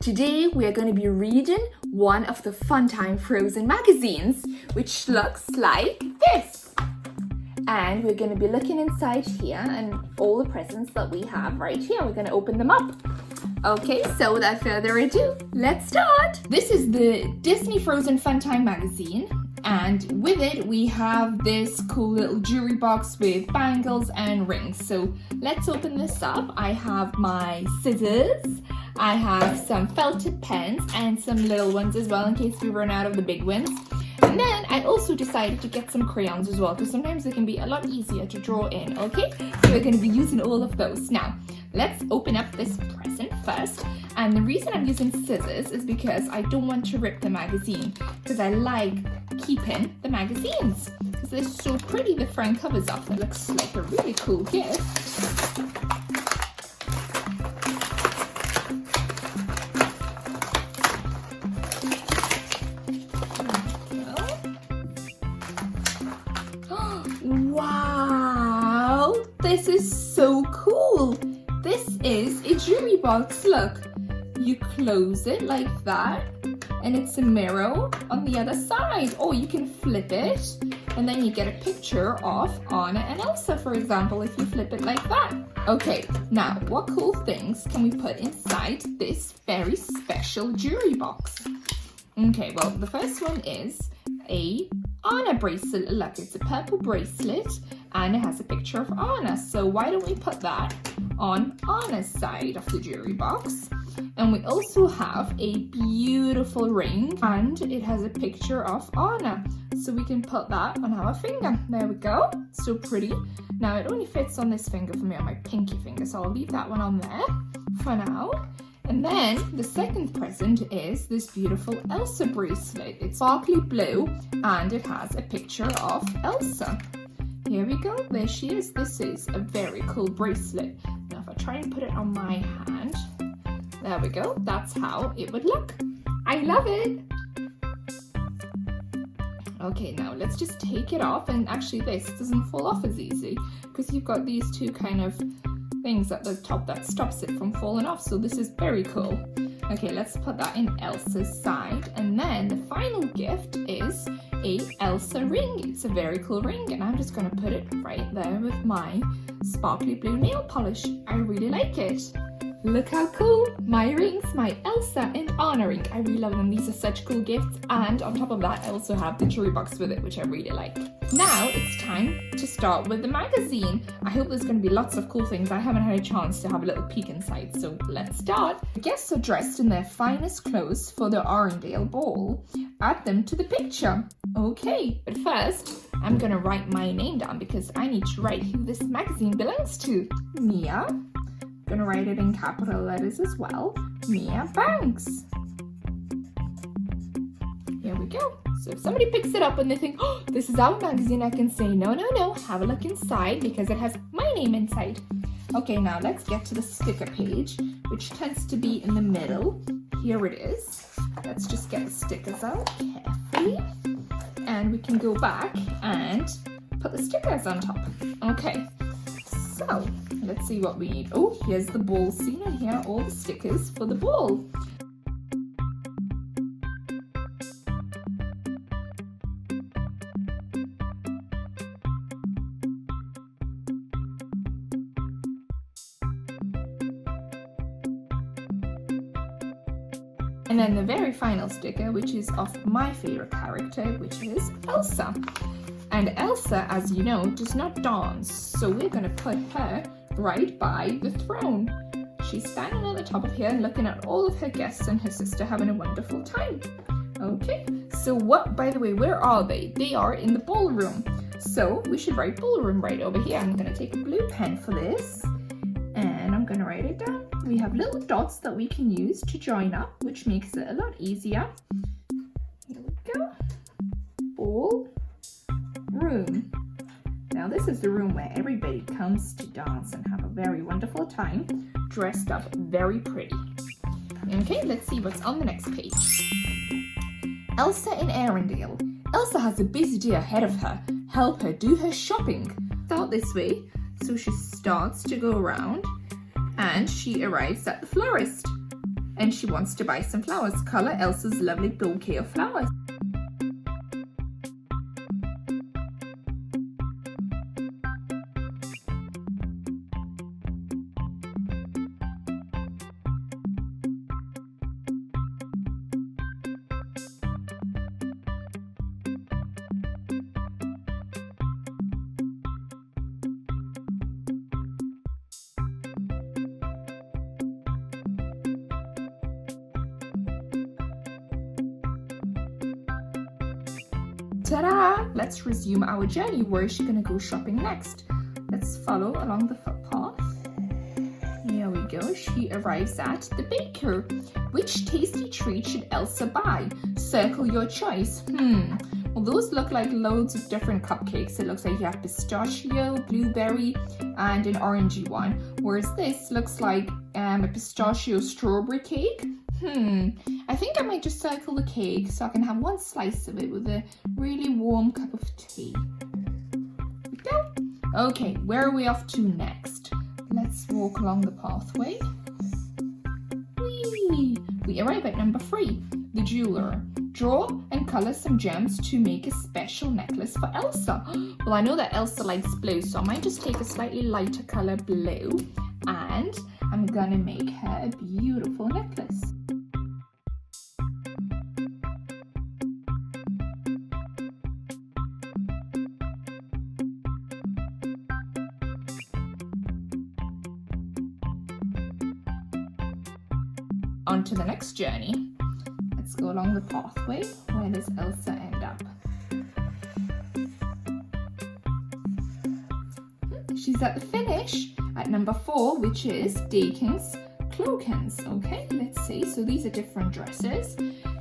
Today we are going to be reading one of the Funtime Frozen magazines, which looks like this. And we're going to be looking inside here and all the presents that we have right here. We're going to open them up. Okay, so without further ado, let's start. This is the Disney Frozen Funtime Magazine. And with it, we have this cool little jewelry box with bangles and rings. So let's open this up. I have my scissors. I have some felted pens and some little ones as well in case we run out of the big ones. And then I also decided to get some crayons as well because sometimes they can be a lot easier to draw in, okay? So we're going to be using all of those. Now, let's open up this present first. And the reason I'm using scissors is because I don't want to rip the magazine because I like keeping the magazines because they're so pretty. The front covers off. It looks like a really cool gift. Wow, this is so cool. This is a jewelry box. Look, you close it like that and it's a mirror on the other side, or you can flip it and then you get a picture of Anna and Elsa, for example, if you flip it like that. Okay, now what cool things can we put inside this very special jewelry box? Okay, well, the first one is a Anna bracelet. Look, it's a purple bracelet and it has a picture of Anna. So why don't we put that on Anna's side of the jewelry box? And we also have a beautiful ring and it has a picture of Anna. So we can put that on our finger. There we go. So pretty. Now it only fits on this finger for me, on my pinky finger. So I'll leave that one on there for now. And then the second present is this beautiful Elsa bracelet. It's sparkly blue and it has a picture of Elsa. Here we go, there she is. This is a very cool bracelet. Now if I try and put it on my hand, there we go, that's how it would look. I love it. Okay, now let's just take it off, and actually this doesn't fall off as easy because you've got these two kind of things at the top that stops it from falling off, so this is very cool. Okay, let's put that in Elsa's side, and then the final gift is a Elsa ring. It's a very cool ring, and I'm just going to put it right there with my sparkly blue nail polish. I really like it. Look how cool! My rings, my Elsa and Anna ring. I really love them. These are such cool gifts, and on top of that I also have the jewelry box with it, which I really like. Now it's time to start with the magazine. I hope there's going to be lots of cool things. I haven't had a chance to have a little peek inside, so let's start. The guests are dressed in their finest clothes for the Arendelle ball. Add them to the picture. Okay, but first I'm going to write my name down because I need to write who this magazine belongs to. Mia. I'm going to write it in capital letters as well. Mia Banks. Here we go. So if somebody picks it up and they think, oh, this is our magazine, I can say, no, no, no, have a look inside because it has my name inside. Okay, now let's get to the sticker page, which tends to be in the middle. Here it is. Let's just get the stickers out carefully. And we can go back and put the stickers on top. Okay, so let's see what we need. Oh, here's the ball scene, and here are all the stickers for the ball. And then the very final sticker, which is of my favorite character, which is Elsa. And Elsa, as you know, does not dance, so we're going to put her right by the throne. She's standing at the top of here and looking at all of her guests and her sister having a wonderful time. Okay, so what, by the way, where are they? They are in the ballroom. So we should write ballroom right over here. I'm going to take a blue pen for this and I'm going to write it down. We have little dots that we can use to join up, which makes it a lot easier. Here we go. Ballroom. Now this is the room where everybody comes to dance and have a very wonderful time, dressed up very pretty. Okay, let's see what's on the next page. Elsa in Arendelle. Elsa has a busy day ahead of her. Help her do her shopping. Start this way. So she starts to go around and she arrives at the florist. and she wants to buy some flowers. Color Elsa's lovely bouquet of flowers. Ta-da! Let's resume our journey. Where is she gonna go shopping next? Let's follow along the footpath. Here we go. She arrives at the baker. Which tasty treat should Elsa buy? Circle your choice. Well, those look like loads of different cupcakes. It looks like you have pistachio, blueberry, and an orangey one. Whereas this looks like a pistachio strawberry cake. I think I might just circle the cake so I can have one slice of it with a really warm cup of tea. There we go. Okay, where are we off to next? Let's walk along the pathway. Whee! We arrive at number 3, the jeweler. Draw and color some gems to make a special necklace for Elsa. Well, I know that Elsa likes blue, so I might just take a slightly lighter color blue and I'm gonna make her a beautiful necklace. On to the next journey. Let's go along the pathway. Where does Elsa end up? She's at the finish at number 4, which is Dakins Cloakins. Okay, let's see. So these are different dresses.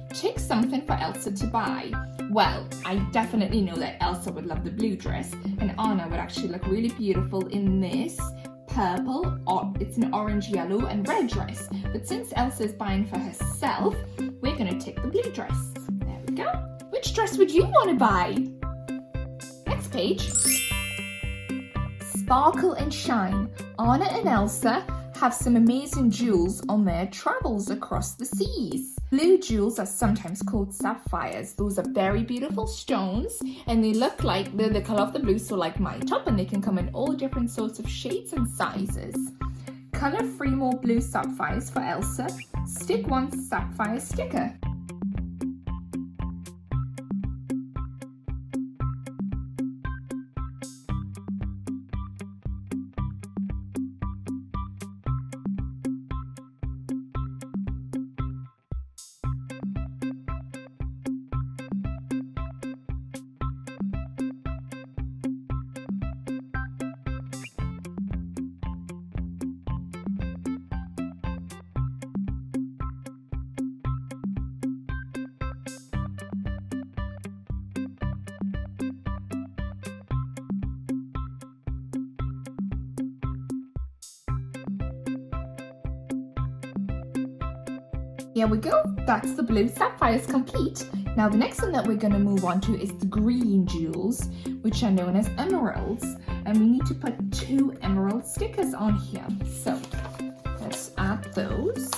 Take something for Elsa to buy. Well, I definitely know that Elsa would love the blue dress, and Anna would actually look really beautiful in this purple, or it's an orange, yellow, and red dress. But since Elsa is buying for herself, we're gonna take the blue dress. There we go. Which dress would you want to buy? Next page. Sparkle and shine. Anna and Elsa have some amazing jewels on their travels across the seas. Blue jewels are sometimes called sapphires. Those are very beautiful stones, and they look like they're the color of the blue, so like my top, and they can come in all different sorts of shades and sizes. Color 3 more blue sapphires for Elsa. Stick 1 sapphire sticker. Here we go, that's the blue sapphires complete. Now the next one that we're going to move on to is the green jewels, which are known as emeralds. And we need to put 2 emerald stickers on here. So let's add those.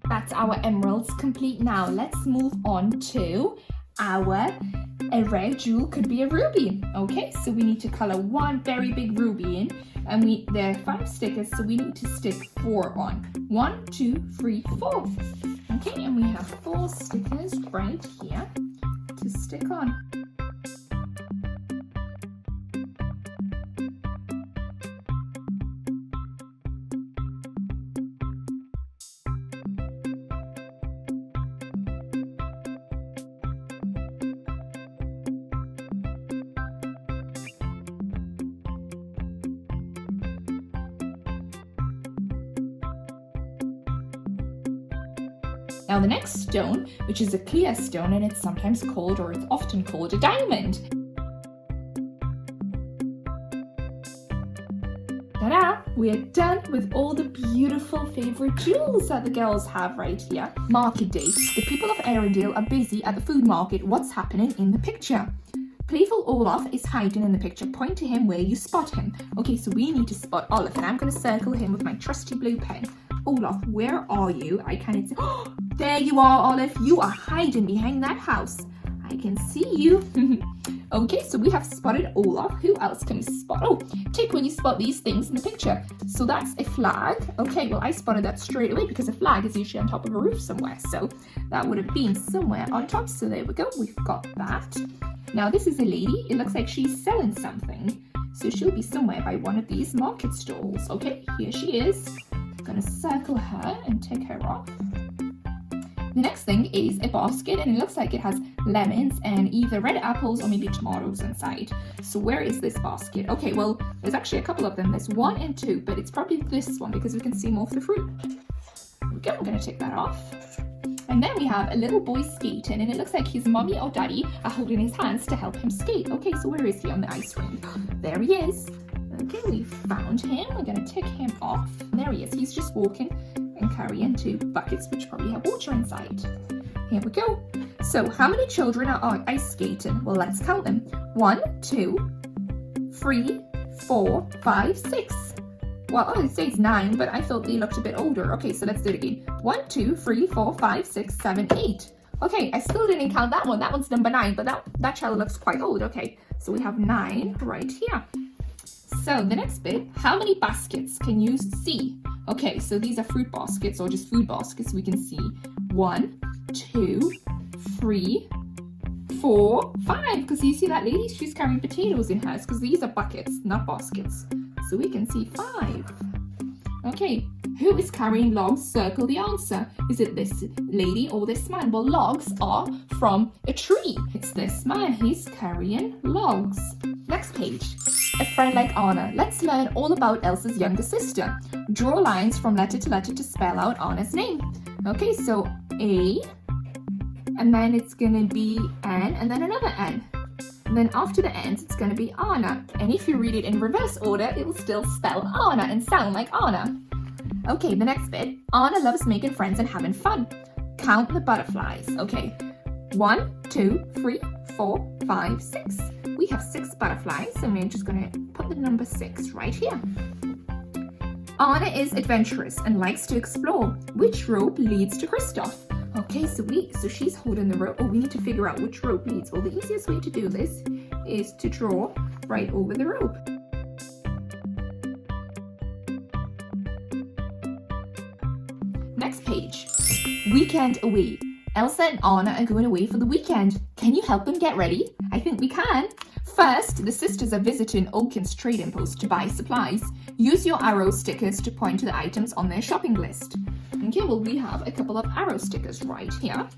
That's our emeralds complete. Now let's move on to a rare jewel, could be a ruby. Okay, so we need to color 1 very big ruby in, and there are 5 stickers, so we need to stick 4 on. 1, 2, 3, 4. Okay, and we have 4 stickers right here to stick on. Now the next stone, which is a clear stone, and it's sometimes called, or it's often called, a diamond. Ta-da! We're done with all the beautiful favorite jewels that the girls have right here. Market day. The people of Arendelle are busy at the food market. What's happening in the picture? Playful Olaf is hiding in the picture. Point to him where you spot him. Okay, so we need to spot Olaf, and I'm going to circle him with my trusty blue pen. Olaf, where are you? I can't see. Oh, there you are, Olaf. You are hiding behind that house. I can see you. Okay, so we have spotted Olaf. Who else can we spot? Oh, tick when you spot these things in the picture. So that's a flag. Okay, well, I spotted that straight away because a flag is usually on top of a roof somewhere. So that would have been somewhere on top. So there we go. We've got that. Now this is a lady. It looks like she's selling something. So she'll be somewhere by one of these market stalls. Okay, here she is. I'm gonna circle her and take her off. The next thing is a basket, and it looks like it has lemons and either red apples or maybe tomatoes inside. So where is this basket? Okay, well, there's actually a couple of them. There's 1 and 2, but it's probably this one because we can see more of the fruit. Okay, I'm gonna take that off. And then we have a little boy skating, and it looks like his mommy or daddy are holding his hands to help him skate. Okay, so where is he on the ice rink? There he is. Okay, we found him. We're gonna take him off. There he is. He's just walking and carrying 2 buckets, which probably have water inside. Here we go. So how many children are ice skating? Well, let's count them. 1, 2, 3, 4, 5, 6. Well, oh, it says 9, but I thought they looked a bit older. Okay, so let's do it again. 1, 2, 3, 4, 5, 6, 7, 8. Okay, I still didn't count that one. That one's number 9, but that child looks quite old. Okay, so we have 9 right here. So the next bit, how many baskets can you see? Okay, so these are fruit baskets or just food baskets. We can see 1, 2, 3, 4, 5. Because you see that lady, she's carrying potatoes in hers because these are buckets, not baskets. So we can see 5. Okay, who is carrying logs? Circle the answer. Is it this lady or this man? Well, logs are from a tree. It's this man. He's carrying logs. Next page. A friend like Anna. Let's learn all about Elsa's younger sister. Draw lines from letter to letter to spell out Anna's name. Okay, so A, and then it's going to be N, and then another N. And then after the N's, it's going to be Anna. And if you read it in reverse order, it will still spell Anna and sound like Anna. Okay, the next bit. Anna loves making friends and having fun. Count the butterflies. Okay, 1, 2, 3, 4, 5, 6. We have 6 butterflies, and we're just going to put the number 6 right here. Anna is adventurous and likes to explore. Which rope leads to Kristoff? Okay, so she's holding the rope. Oh, we need to figure out which rope leads. Well, the easiest way to do this is to draw right over the rope. Next page. Weekend away. Elsa and Anna are going away for the weekend. Can you help them get ready? I think we can. First, the sisters are visiting Oaken's trading post to buy supplies. Use your arrow stickers to point to the items on their shopping list. Okay, well, we have a couple of arrow stickers right here.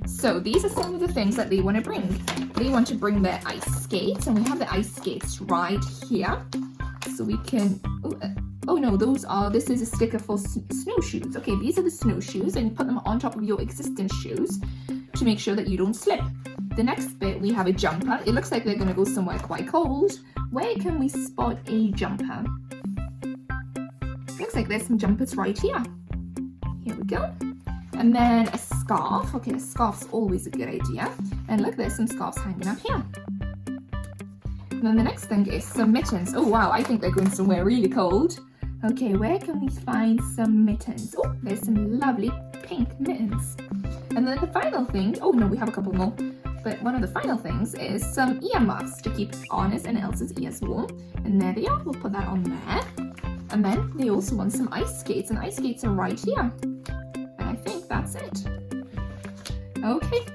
So these are some of the things that they want to bring. They want to bring their ice skates, and we have the ice skates right here. So we can, oh no, this is a sticker for snowshoes. Okay, these are the snowshoes, and you put them on top of your existing shoes to make sure that you don't slip. The next bit, we have a jumper. It looks like they're going to go somewhere quite cold. Where can we spot a jumper? Looks like there's some jumpers right here. Here we go. And then a scarf. Okay, a scarf's always a good idea. And look, there's some scarves hanging up here. And then the next thing is some mittens. Oh wow, I think they're going somewhere really cold. Okay, where can we find some mittens? Oh, there's some lovely pink mittens. And then the final thing, oh no, we have a couple more. But one of the final things is some earmuffs to keep Anna's and Elsa's ears warm. And there they are, we'll put that on there. And then they also want some ice skates, and ice skates are right here. And I think that's it. Okay,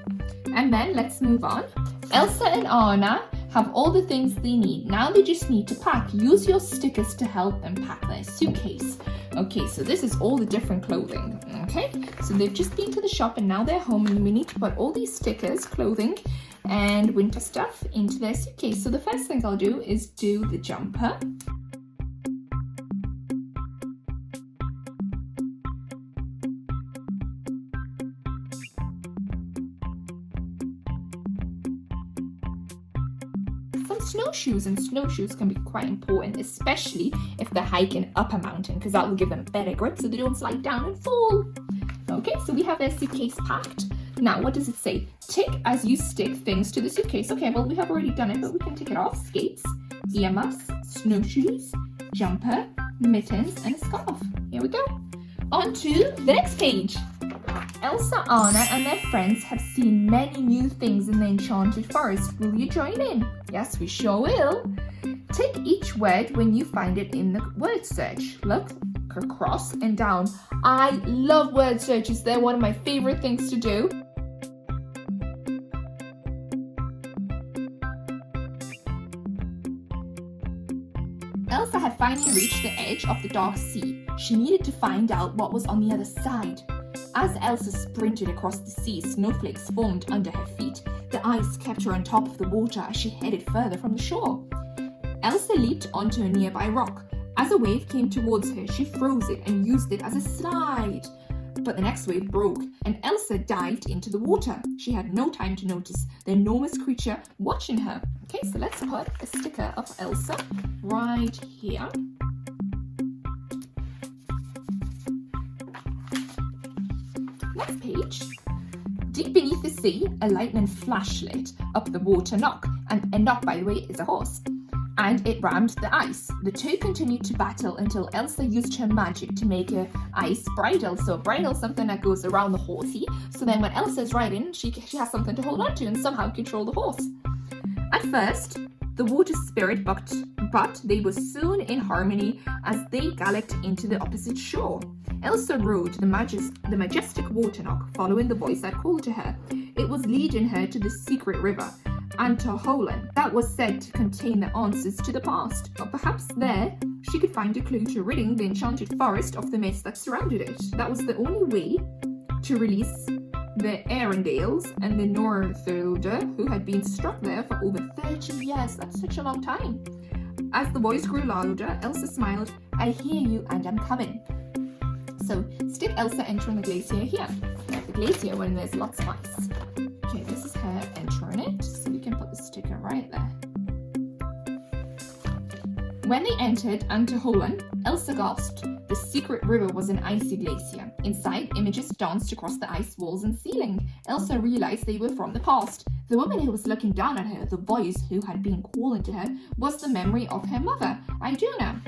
and then let's move on. Elsa and Anna have all the things they need. Now they just need to pack. Use your stickers to help them pack their suitcase. Okay, so this is all the different clothing. Okay, so they've just been to the shop and now they're home, and we need to put all these stickers, clothing, and winter stuff into their suitcase. So the first thing I'll do is do the jumper. and some snowshoes. And snowshoes can be quite important, especially if they're hiking up a mountain, because that will give them better grip so they don't slide down and fall. Okay, so we have their suitcase packed. Now, what does it say? Tick as you stick things to the suitcase. Okay, well, we have already done it, but we can tick it off. Skates, earmuffs, snowshoes, jumper, mittens, and a scarf. Here we go. On to the next page. Elsa, Anna, and their friends have seen many new things in the Enchanted Forest. Will you join in? Yes, we sure will. Tick each word when you find it in the word search. Look, across and down. I love word searches. They're one of my favorite things to do. Elsa had finally reached the edge of the dark sea. She needed to find out what was on the other side. As Elsa sprinted across the sea, snowflakes formed under her feet. The ice kept her on top of the water as she headed further from the shore. Elsa leaped onto a nearby rock. As a wave came towards her, she froze it and used it as a slide. But the next wave broke, and Elsa dived into the water. She had no time to notice the enormous creature watching her. Okay, so let's put a sticker of Elsa right here. Next page. Deep beneath the sea, a lightning flash lit up the water knock. And a knock, by the way, is a horse. And it rammed the ice. The two continued to battle until Elsa used her magic to make her ice bridle. So a bridle is something that goes around the horsey. So then when Elsa's riding, she has something to hold on to and somehow control the horse. At first, the water spirit bucked, but they were soon in harmony as they galloped into the opposite shore. Elsa rode the majestic water knock, following the voice that called to her. It was leading her to the secret river, Arendelle, that was said to contain the answers to the past. Or perhaps there she could find a clue to ridding the enchanted forest of the mist that surrounded it. That was the only way to release the Arendelles and the Northuldar, who had been struck there for over 30 years. That's such a long time. As the voice grew louder, Elsa smiled. I hear you and I'm coming. So stick Elsa entering the glacier here. The glacier when there's lots of ice. Okay, this is her entering it, so we can put the sticker right there. When they entered Arendelle, Elsa gasped. The secret river was an icy glacier. Inside, images danced across the ice walls and ceiling. Elsa realized they were from the past. The woman who was looking down at her, the voice who had been calling to her, was the memory of her mother, Iduna.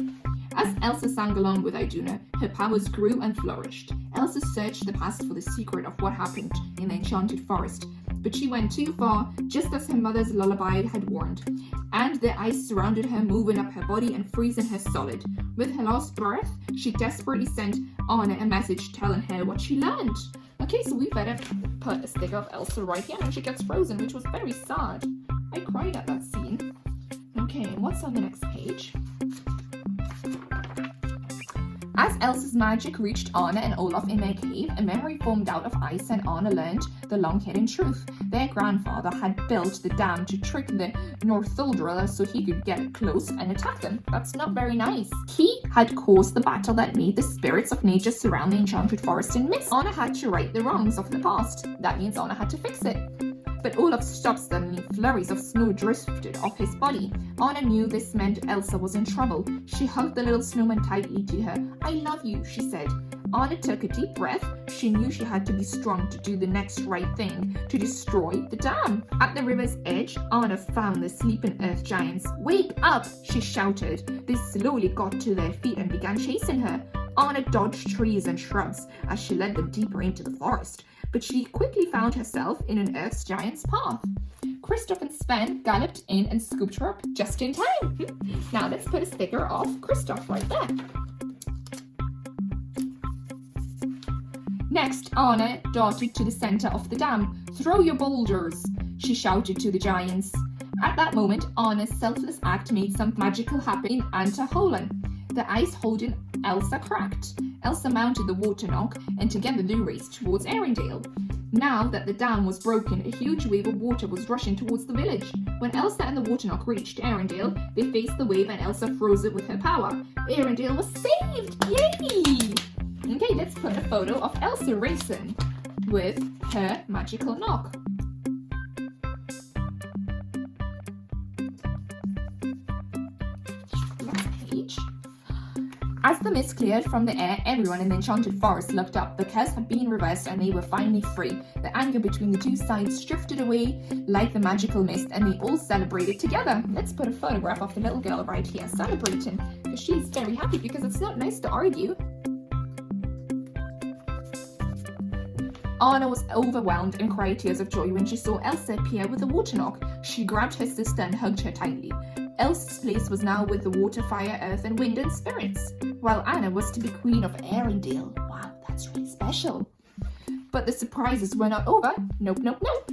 As Elsa sang along with Iduna, her powers grew and flourished. Elsa searched the past for the secret of what happened in the enchanted forest, but she went too far, just as her mother's lullaby had warned, and the ice surrounded her, moving up her body and freezing her solid. With her last breath, she desperately sent Anna a message telling her what she learned. Okay, so we better put a sticker of Elsa right here when she gets frozen, which was very sad. I cried at that scene. Okay, and what's on the next page? As Elsa's magic reached Anna and Olaf in their cave, a memory formed out of ice, and Anna learned the long-hidden truth. Their grandfather had built the dam to trick the Northuldar so he could get close and attack them. That's not very nice. He had caused the battle that made the spirits of nature surround the enchanted forest in mist. Anna had to right the wrongs of the past. That means Anna had to fix it. But Olaf stopped suddenly. Flurries of snow drifted off his body. Anna knew this meant Elsa was in trouble. She hugged the little snowman tightly to her. I love you, she said. Anna took a deep breath. She knew she had to be strong to do the next right thing, to destroy the dam. At the river's edge, Anna found the sleeping earth giants. Wake up, she shouted. They slowly got to their feet and began chasing her. Anna dodged trees and shrubs as she led them deeper into the forest, but she quickly found herself in an earth giant's path. Kristoff and Sven galloped in and scooped her up just in time. Now let's put a sticker of Kristoff right there. Next, Anna darted to the center of the dam. Throw your boulders, she shouted to the giants. At that moment, Anna's selfless act made some magical happen in Arendelle. The ice holding Elsa cracked. Elsa mounted the water knock, and together they raced towards Arendelle. Now that the dam was broken, a huge wave of water was rushing towards the village. When Elsa and the water knock reached Arendelle, they faced the wave and Elsa froze it with her power. Arendelle was saved! Yay! Okay, let's put a photo of Elsa racing with her magical knock. the mist cleared from the air, everyone in the enchanted forest looked up. The curse had been reversed and they were finally free. The anger between the two sides drifted away like the magical mist, and they all celebrated together. Let's put a photograph of the little girl right here celebrating, because she's very happy, because it's not nice to argue. Anna was overwhelmed and cried tears of joy when she saw Elsa appear with a water knock. She grabbed her sister and hugged her tightly. Elsa's place was now with the water, fire, earth, and wind and spirits, while Anna was to be queen of Arendelle. Wow, that's really special. But the surprises were not over. Nope, nope, nope.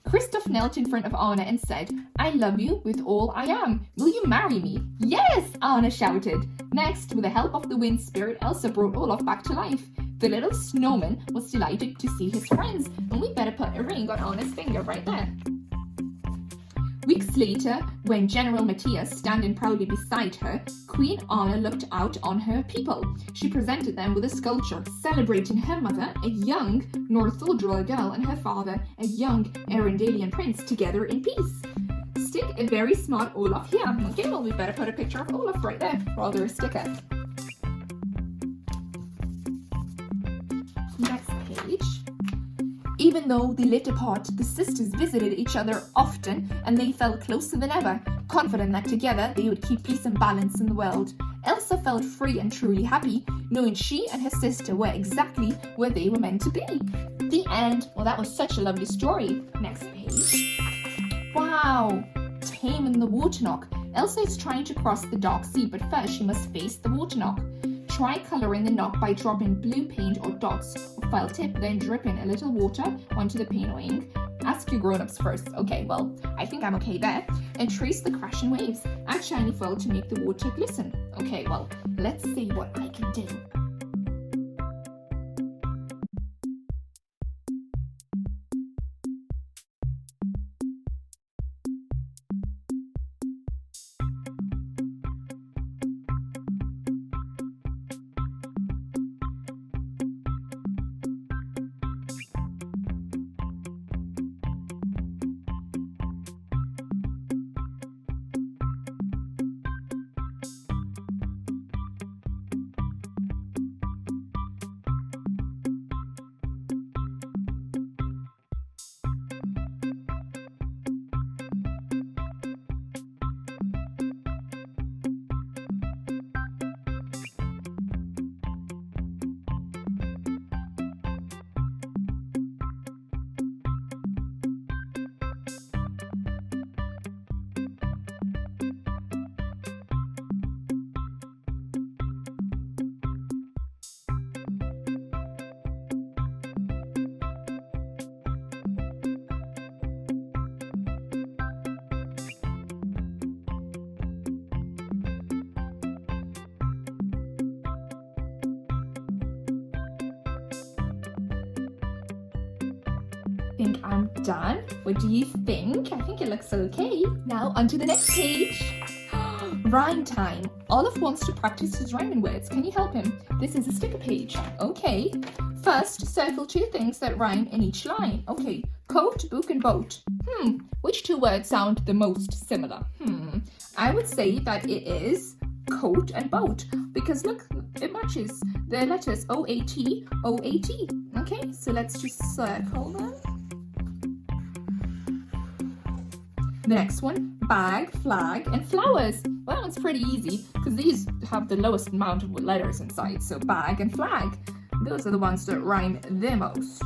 Kristoff knelt in front of Anna and said, "I love you with all I am. Will you marry me?" "Yes!" Anna shouted. Next, with the help of the wind spirit, Elsa brought Olaf back to life. The little snowman was delighted to see his friends, and we better put a ring on Anna's finger right there. Weeks later, when General Matthias standing proudly beside her, Queen Anna looked out on her people. She presented them with a sculpture celebrating her mother, a young Northuldral girl, and her father, a young Arendellian prince, together in peace. Stick a very smart Olaf here. Okay, well, we better put a picture of Olaf right there, rather a sticker. Next page. Even though they lived apart, the sisters visited each other often, and they felt closer than ever, confident that together they would keep peace and balance in the world. Elsa felt free and truly happy, knowing she and her sister were exactly where they were meant to be. The end. Well, that was such a lovely story. Next page. Wow! Taming the water knock. Elsa is trying to cross the dark sea, but first she must face the water knock. Try coloring the knock by dropping blue paint or dots or felt tip, then dripping a little water onto the paint or ink. Ask your grown-ups first. Okay, well, I think I'm okay there. And trace the crashing waves. Add shiny foil to make the water glisten. Okay, well, let's see what I can do. Think I'm done? What do you think? I think it looks okay. Now onto the next page. Rhyme time. Olaf wants to practice his rhyming words. Can you help him? This is a sticker page. Okay. First, circle 2 things that rhyme in each line. Okay. Coat, book, and boat. Which 2 words sound the most similar? I would say that it is coat and boat, because look, it matches the letters O-A-T, O-A-T. Okay, so let's just circle them. The next one, bag, flag, and flowers. Well, that one's pretty easy because these have the lowest amount of letters inside. So bag and flag, those are the ones that rhyme the most.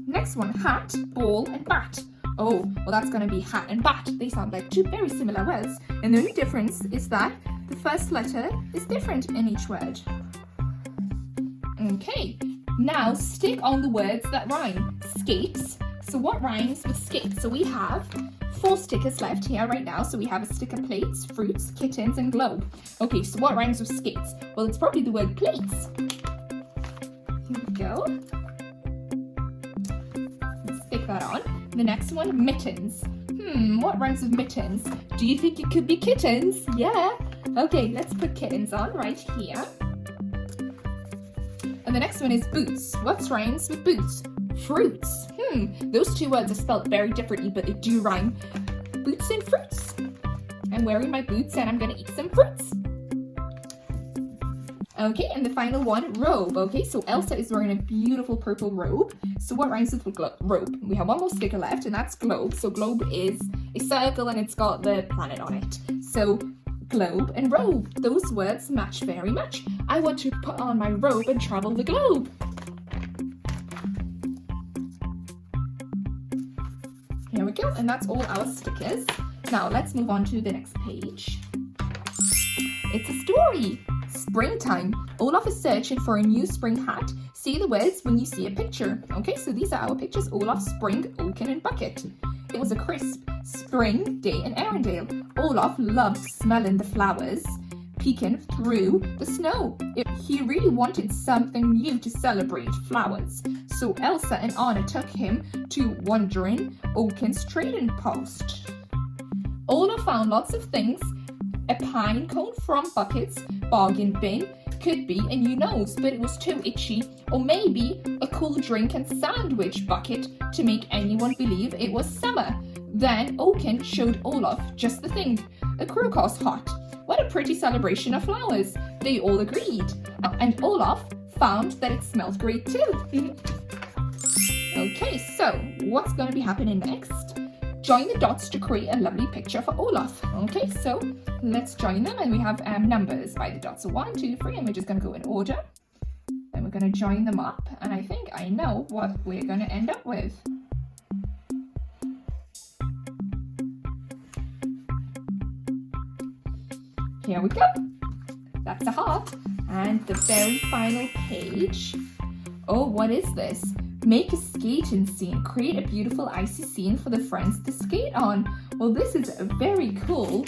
Next one, hat, ball, and bat. Oh, well, that's going to be hat and bat. They sound like 2 very similar words. And the only difference is that the first letter is different in each word. Okay. Now stick on the words that rhyme. Skates. So what rhymes with skates? So we have 4 stickers left here right now. So we have a sticker plates, fruits, kittens, and globe. Okay, so what rhymes with skates? Well, it's probably the word plates. Here we go. Let's stick that on. The next one, mittens. What rhymes with mittens? Do you think it could be kittens? Yeah. Okay, let's put kittens on right here. And the next one is boots. What rhymes with boots? Fruits. Those 2 words are spelled very differently, but they do rhyme. Boots and fruits. I'm wearing my boots and I'm gonna eat some fruits. Okay, and the final one, robe. Okay, so Elsa is wearing a beautiful purple robe. So what rhymes with robe? We have one more sticker left, and that's globe. So globe is a circle and it's got the planet on it. So globe and robe, those words match very much. I want to put on my robe and travel the globe. Here we go, and that's all our stickers. Now let's move on to the next page. It's a story. Springtime. Olaf is searching for a new spring hat. See the words when you see a picture. Okay, so these are our pictures. Olaf, Spring, Oaken, and Bucket. It was a crisp spring day in Arendelle. Olaf loved smelling the flowers, peeking through the snow. He really wanted something new to celebrate flowers. So Elsa and Anna took him to Wandering Oaken's trading post. Olaf found lots of things. A pine cone from Bucket's bargain bin, could be a new nose, but it was too itchy, or maybe a cool drink and sandwich bucket to make anyone believe it was summer. Then Oaken showed Olaf just the thing, a crocus hut. What a pretty celebration of flowers, they all agreed. And Olaf found that it smelled great too. Okay, so what's going to be happening next? Join the dots to create a lovely picture for Olaf. Okay, so let's join them, and we have numbers by the dots. So 1, 2, 3, and we're just going to go in order. Then we're going to join them up, and I think I know what we're going to end up with. Here we go. That's a heart. And the very final page. Oh, what is this? Make a skating scene. Create a beautiful icy scene for the friends to skate on. Well, this is very cool.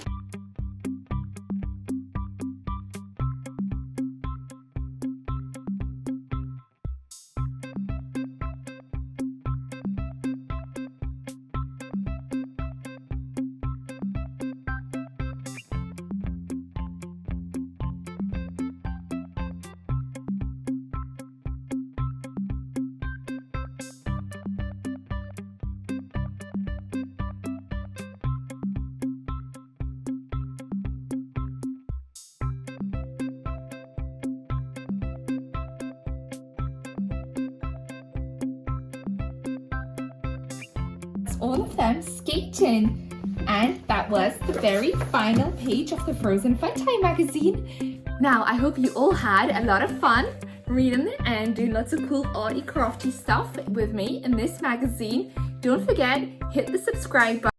All of them skating. And that was the very final page of the Frozen Funtime Magazine. Now, I hope you all had a lot of fun reading it and doing lots of cool arty crafty stuff with me in this magazine. Don't forget, hit the subscribe button.